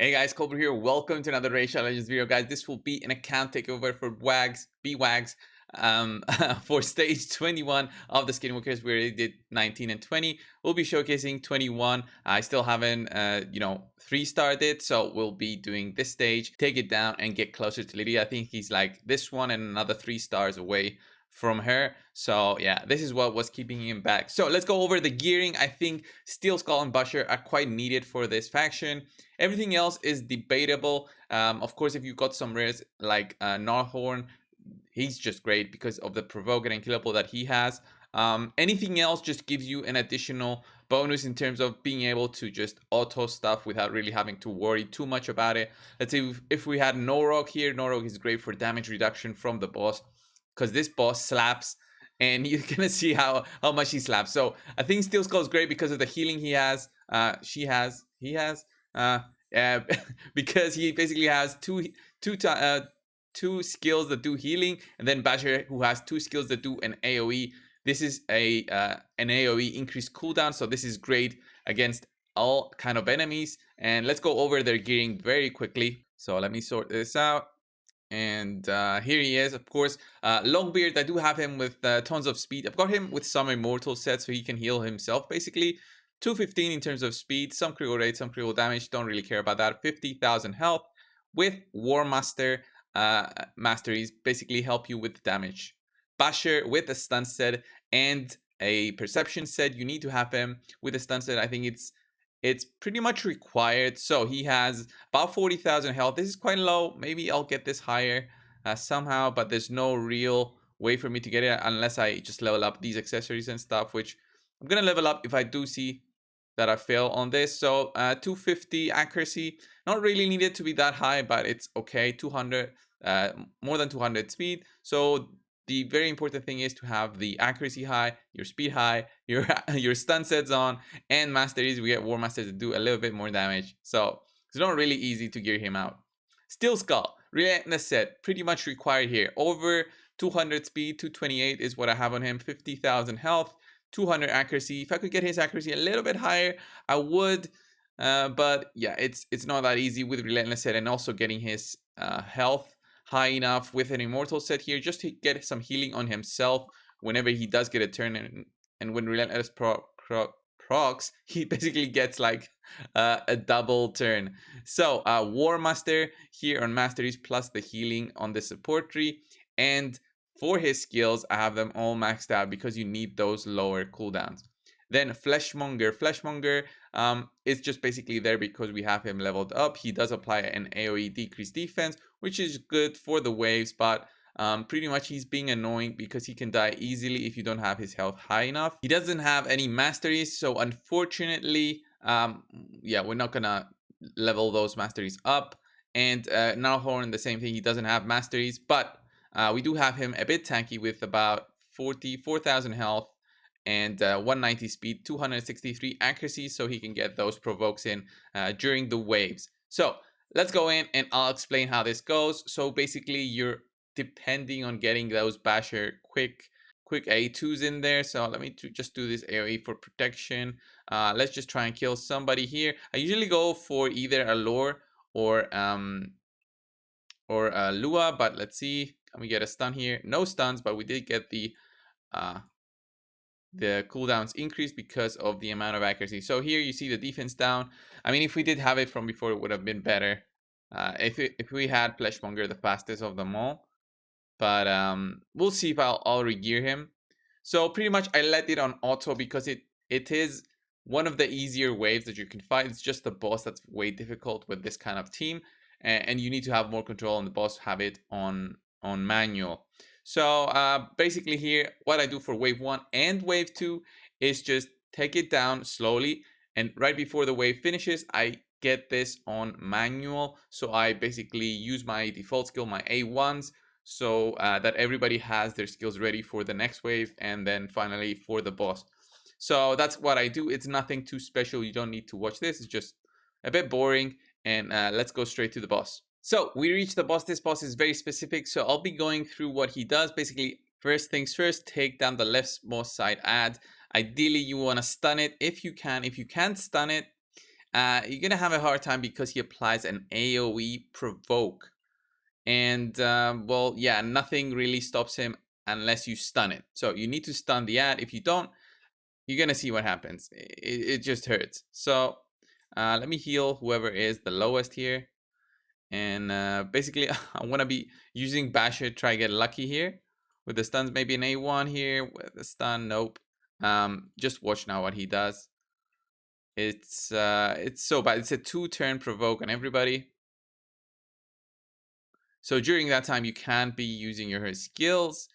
Hey guys, Cobra here. Welcome to another Racial Legends video, guys. This will be an account takeover for BWAGs, for stage 21 of the Skinwalkers. We already did 19 and 20. We'll be showcasing 21. I still haven't, 3-starred it, so we'll be doing this stage, take it down, and get closer to Lydia. I think he's like this one and another 3 stars away from her. So yeah, this is what was keeping him back. So let's go over the gearing. I think Steel Skull and Busher are quite needed for this faction. Everything else is debatable. Of course, if you got some rares like Gnarlhorn, he's just great because of the provoke and killable that he has. Anything else just gives you an additional bonus in terms of being able to just auto stuff without really having to worry too much about it. Let's say if we had Norog here, Norog is great for damage reduction from the boss, because this boss slaps and you're gonna see how much he slaps. So I think Steel Skull is great because of the healing he has. He has. Uh, because he basically has two skills that do healing, and then Basher, who has 2 skills that do an AOE. This is an AOE increased cooldown, so this is great against all kind of enemies. And let's go over their gearing very quickly. So let me sort this out. And here he is, of course. Longbeard, I do have him with tons of speed. I've got him with some immortal sets, so he can heal himself basically. 215 in terms of speed, some critical rate, some critical damage, don't really care about that. 50,000 health with War Master masteries, basically help you with damage. Basher with a stun set and a perception set. You need to have him with a stun set. I think it's pretty much required. So he has about 40,000 health. This is quite low. Maybe I'll get this higher somehow, but there's no real way for me to get it unless I just level up these accessories and stuff, which I'm gonna level up if I do see that I fail on this. So 250 accuracy, not really needed to be that high, but it's okay. 200, more than 200 speed. So the very important thing is to have the accuracy high, your speed high, your stun sets on, and masteries. We get War Masters to do a little bit more damage. So it's not really easy to gear him out. Steel Skull, Relentless set, pretty much required here. Over 200 speed, 228 is what I have on him, 50,000 health. 200 accuracy. If I could get his accuracy a little bit higher, I would. But yeah, it's not that easy with Relentless set, and also getting his health high enough with an immortal set here just to get some healing on himself whenever he does get a turn. And when Relentless procs, he basically gets like a double turn. So War Master here on Masteries plus the healing on the support tree, and for his skills, I have them all maxed out because you need those lower cooldowns. Then Fleshmonger. Fleshmonger is just basically there because we have him leveled up. He does apply an AoE decreased defense, which is good for the waves, but pretty much he's being annoying because he can die easily if you don't have his health high enough. He doesn't have any masteries, so unfortunately, yeah, we're not gonna level those masteries up. And Gnarlhorn, the same thing, he doesn't have masteries, but we do have him a bit tanky with about 44,000 health and 190 speed, 263 accuracy, so he can get those provokes in during the waves. So let's go in and I'll explain how this goes. So basically you're depending on getting those Basher quick A2s in there. So let me just do this AoE for protection. Let's just try and kill somebody here. I usually go for either a lore or Lua, but let's see. Can we get a stun here? No stuns, but we did get the cooldowns increased because of the amount of accuracy. So here you see the defense down. I mean, if we did have it from before, it would have been better. If we had Fleshmonger, the fastest of them all. But we'll see if I'll regear him. So pretty much I let it on auto because it is one of the easier waves that you can fight. It's just the boss that's way difficult with this kind of team, and you need to have more control on the boss, have it on manual. So basically here, what I do for wave 1 and wave 2 is just take it down slowly, and right before the wave finishes, I get this on manual. So I basically use my default skill, my A1s, so that everybody has their skills ready for the next wave, and then finally for the boss. So that's what I do. It's nothing too special. You don't need to watch this. It's just a bit boring, and let's go straight to the boss. So we reach the boss. This boss is very specific, so I'll be going through what he does. Basically, first things first, take down the leftmost side ad. Ideally, you want to stun it if you can. If you can't stun it, you're gonna have a hard time because he applies an AoE provoke. And well, yeah, nothing really stops him unless you stun it. So you need to stun the ad. If you don't, you're gonna see what happens. It just hurts. So let me heal whoever is the lowest here. And basically, I want to be using Basher, try get lucky here. With the stuns, maybe an A1 here. With the stun, nope. Just watch now what he does. It's so bad. It's a 2-turn provoke on everybody. So during that time, you can't be using your skills,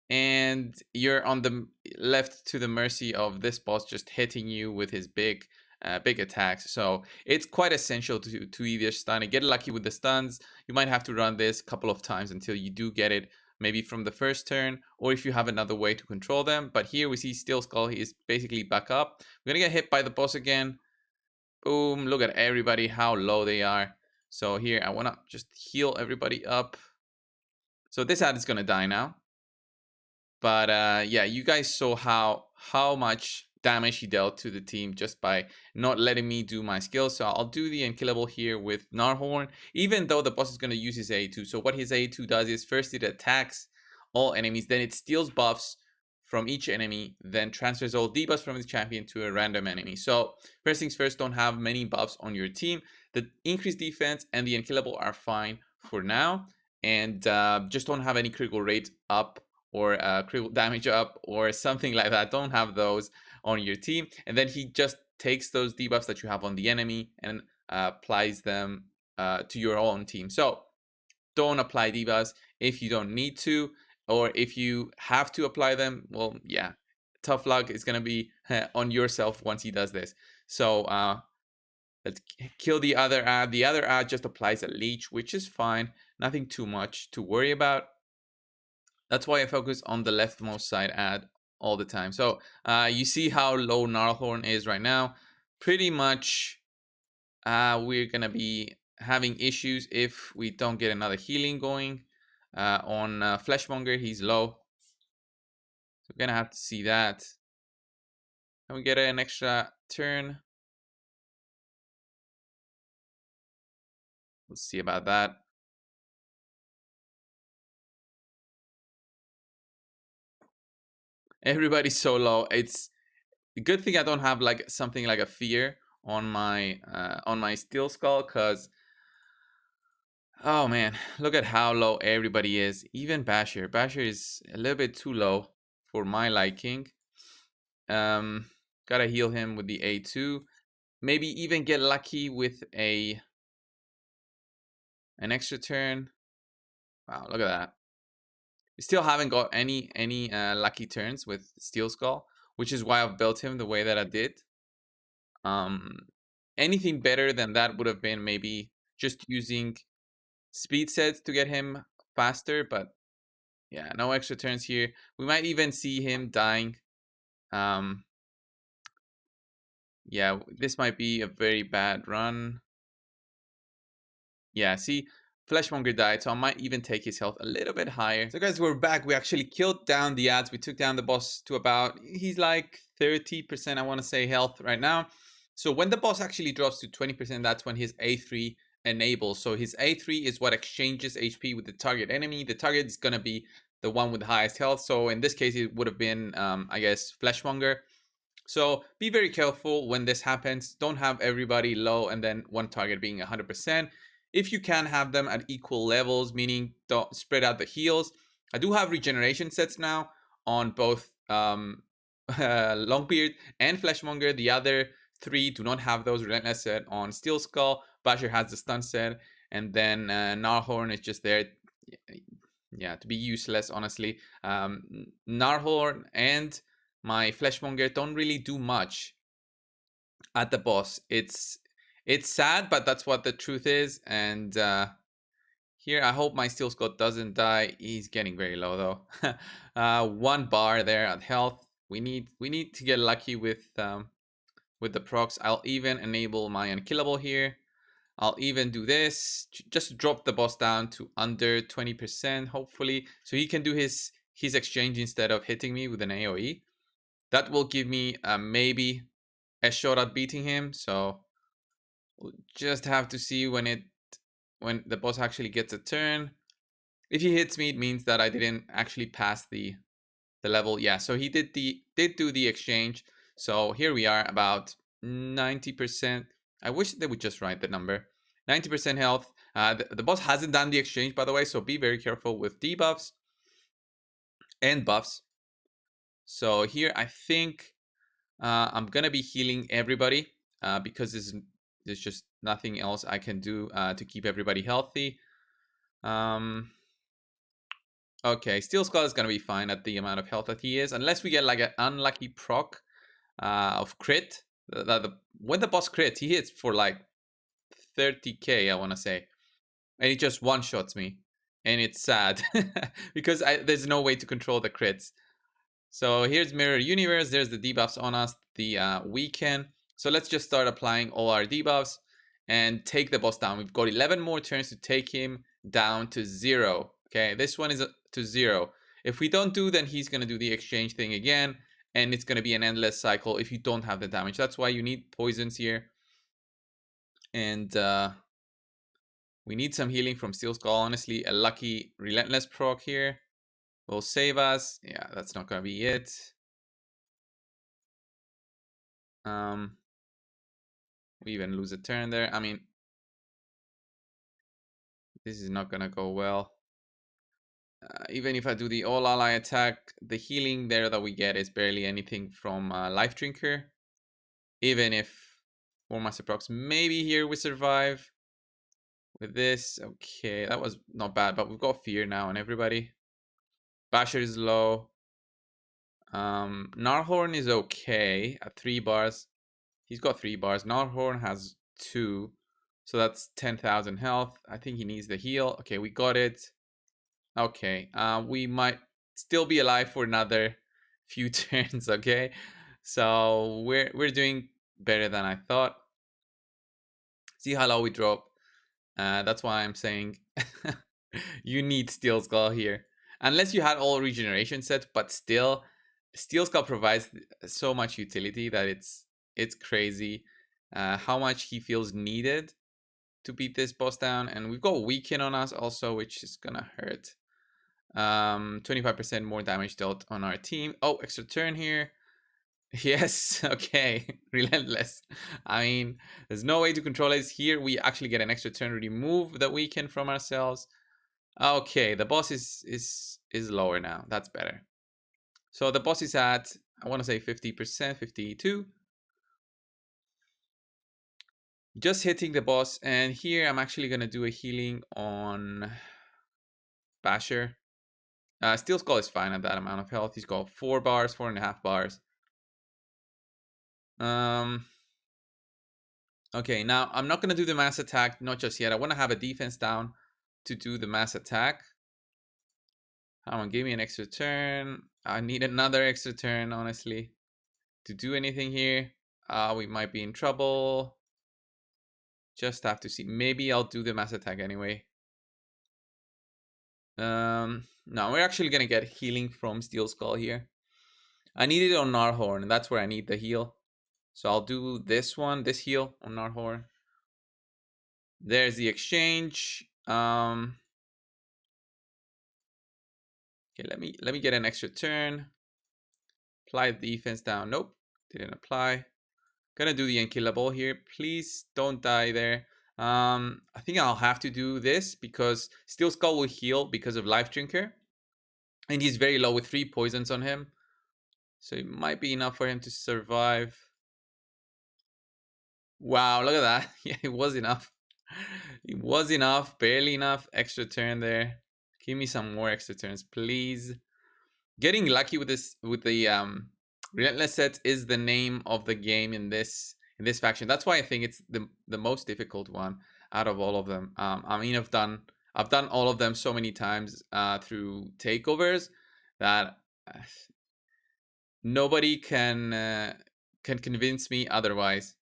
and you're on the left to the mercy of this boss just hitting you with his big attacks. So it's quite essential to either stun and get lucky with the stuns. You might have to run this a couple of times until you do get it, maybe from the first turn, or if you have another way to control them. But here we see Steel Skull. He is basically back up. We're gonna get hit by the boss again. Boom! Look at everybody, how low they are. So here I wanna just heal everybody up. So this ad is gonna die now. But yeah, you guys saw how much damage he dealt to the team just by not letting me do my skills. So I'll do the unkillable here with Narhorn, even though the boss is going to use his A2. So what his A2 does is first it attacks all enemies, then it steals buffs from each enemy, then transfers all debuffs from the champion to a random enemy. So first things first, don't have many buffs on your team. The increased defense and the unkillable are fine for now, and just don't have any critical rate up or critical damage up or something like that. Don't have those on your team. And then he just takes those debuffs that you have on the enemy and applies them to your own team. So don't apply debuffs if you don't need to, or if you have to apply them, well, yeah, tough luck is going to be on yourself once he does this. So let's kill the other ad. The other ad just applies a leech, which is fine. Nothing too much to worry about. That's why I focus on the leftmost side ad all the time. So you see how low Gnarlhorn is right now. Pretty much we're going to be having issues if we don't get another healing going. On Fleshmonger, he's low. So we're going to have to see that. Can we get an extra turn? Let's see about that. Everybody's so low. It's a good thing I don't have like something like a fear on my Steel Skull, because oh man, look at how low everybody is. Even Basher. Basher is a little bit too low for my liking. Gotta heal him with the A2. Maybe even get lucky with an extra turn. Wow, look at that. We still haven't got any lucky turns with Steel Skull, which is why I've built him the way that I did. Anything better than that would have been maybe just using speed sets to get him faster, but yeah, no extra turns here. We might even see him dying. Yeah, this might be a very bad run. Yeah, see, Fleshmonger died, so I might even take his health a little bit higher. So guys, we're back. We actually killed down the ads. We took down the boss to about, he's like 30%, I want to say, health right now. So when the boss actually drops to 20%, that's when his A3 enables. So his A3 is what exchanges HP with the target enemy. The target is going to be the one with the highest health. So in this case, it would have been, I guess, Fleshmonger. So be very careful when this happens. Don't have everybody low and then one target being 100%. If you can have them at equal levels, meaning don't spread out the heals. I do have regeneration sets now on both Longbeard and Fleshmonger. The other three do not have those. Relentless set on Steel Skull. Basher has the stun set. And then Narhorn is just there, yeah, to be useless, honestly. Narhorn and my Fleshmonger don't really do much at the boss. It's sad, but that's what the truth is. And here, I hope my Steel Skull doesn't die. He's getting very low though. 1 bar there at health. We need to get lucky with the procs. I'll even enable my unkillable here. I'll even do this just to drop the boss down to under 20%, hopefully, so he can do his exchange instead of hitting me with an AoE. That will give me maybe a shot at beating him. So We'll just have to see when the boss actually gets a turn. If he hits me, it means that I didn't actually pass the level. Yeah, so he did do the exchange. So here we are, about 90%. I wish they would just write the number. 90% health. The boss hasn't done the exchange, by the way, so be very careful with debuffs and buffs. So here I think I'm gonna be healing everybody because there's just nothing else I can do to keep everybody healthy. Okay, Steel Skull is gonna be fine at the amount of health that he is, unless we get like an unlucky proc of crit. When the boss crits, he hits for like 30k, I want to say, and he just one shots me, and it's sad because there's no way to control the crits. So here's Mirror Universe. There's the debuffs on us, the weaken. So let's just start applying all our debuffs and take the boss down. We've got 11 more turns to take him down to 0. Okay, this one is to 0. If we don't do, then he's going to do the exchange thing again, and it's going to be an endless cycle if you don't have the damage. That's why you need poisons here. And we need some healing from Steel Skull. Honestly, a lucky Relentless proc here will save us. Yeah, that's not going to be it. We even lose a turn there. I mean, this is not going to go well. Even if I do the all ally attack, the healing there that we get is barely anything from Life Drinker. Even if War Master procs, maybe here we survive with this. Okay, that was not bad, but we've got Fear now on everybody. Basher is low. Gnarlhorn is okay at 3 bars. He's got 3 bars. Gnarlhorn has 2. So that's 10,000 health. I think he needs the heal. Okay, we got it. Okay, we might still be alive for another few turns, okay? So we're doing better than I thought. See how low we drop. That's why I'm saying you need Steel Skull here. Unless you had all regeneration sets, but still, Steel Skull provides so much utility that it's crazy how much he feels needed to beat this boss down. And we've got Weaken on us also, which is gonna hurt. 25% more damage dealt on our team. Oh, extra turn here. Yes, okay. Relentless. I mean, there's no way to control it. Here we actually get an extra turn, remove the Weaken from ourselves. Okay, the boss is lower now. That's better. So the boss is at, I want to say 50%, 52. Just hitting the boss, and here I'm actually gonna do a healing on Basher. Steel Skull is fine at that amount of health. He's got 4 bars, 4.5 bars. Okay, now I'm not gonna do the mass attack, not just yet. I want to have a defense down to do the mass attack. Come on, give me an extra turn. I need another extra turn, honestly, to do anything here. We might be in trouble. Just have to see. Maybe I'll do the mass attack anyway. No, we're actually gonna get healing from Steel Skull here. I need it on Gnarlhorn, and that's where I need the heal. So I'll do this one, this heal on Gnarlhorn. There's the exchange. Okay, let me get an extra turn. Apply the defense down. Nope, didn't apply. Gonna do the unkillable here. Please don't die there. I think I'll have to do this because Steel Skull will heal because of Life Drinker. And he's very low with 3 poisons on him. So it might be enough for him to survive. Wow, look at that. Yeah, it was enough. It was enough, barely enough. Extra turn there. Give me some more extra turns, please. Getting lucky with this, with the Relentless sets is the name of the game in this faction. That's why I think it's the most difficult one out of all of them. I mean, I've done all of them so many times through takeovers that nobody can convince me otherwise.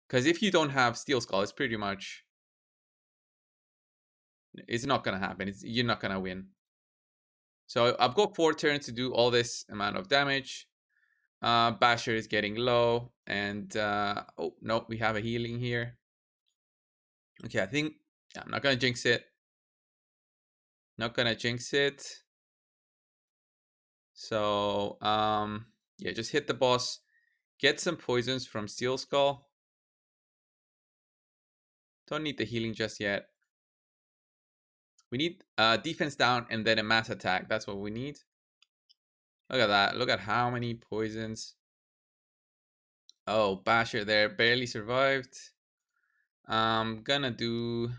Because if you don't have Steel Skull, it's pretty much, it's not gonna happen. You're not gonna win. So I've got 4 turns to do all this amount of damage. Basher is getting low, and oh no, we have a healing here. Okay, I think yeah, I'm not gonna jinx it. Not gonna jinx it. So yeah, just hit the boss. Get some poisons from Steel Skull. Don't need the healing just yet. We need defense down and then a mass attack. That's what we need. Look at that. Look at how many poisons. Oh, Basher there barely survived. I'm gonna do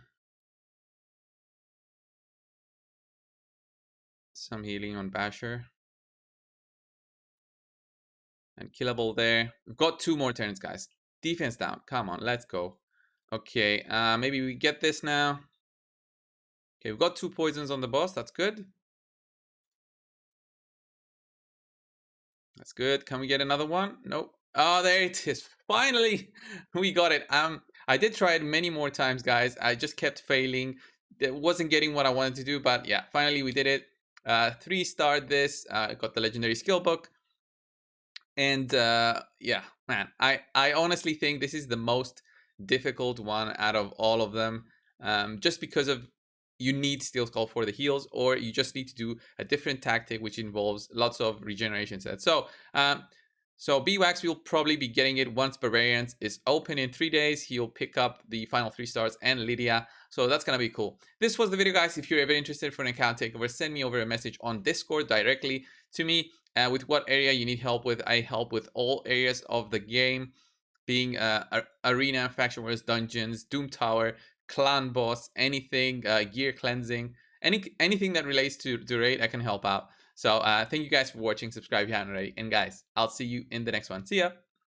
some healing on Basher. And killable there. We've got 2 more turns, guys. Defense down. Come on, let's go. Okay, maybe we get this now. Okay, we've got 2 poisons on the boss. That's good. That's good. Can we get another one? Nope. Oh, there it is. Finally, we got it. I did try it many more times, guys. I just kept failing. It wasn't getting what I wanted to do, but yeah, finally we did it. 3-starred this. Got the legendary skill book. And yeah, man, I honestly think this is the most difficult one out of all of them, just because of you need Steel Skull for the heals, or you just need to do a different tactic which involves lots of regeneration sets. So BWAX will probably be getting it once Barbarians is open in 3 days. He'll pick up the final 3 stars and Lydia. So that's gonna be cool. This was the video, guys. If you're ever interested for an account takeover, send me over a message on Discord directly to me. With what area you need help with. I help with all areas of the game, being arena, faction wars, dungeons, Doom Tower, clan boss, anything, gear cleansing, anything that relates to raid, I can help out. So thank you guys for watching. Subscribe if you haven't already. And guys, I'll see you in the next one. See ya.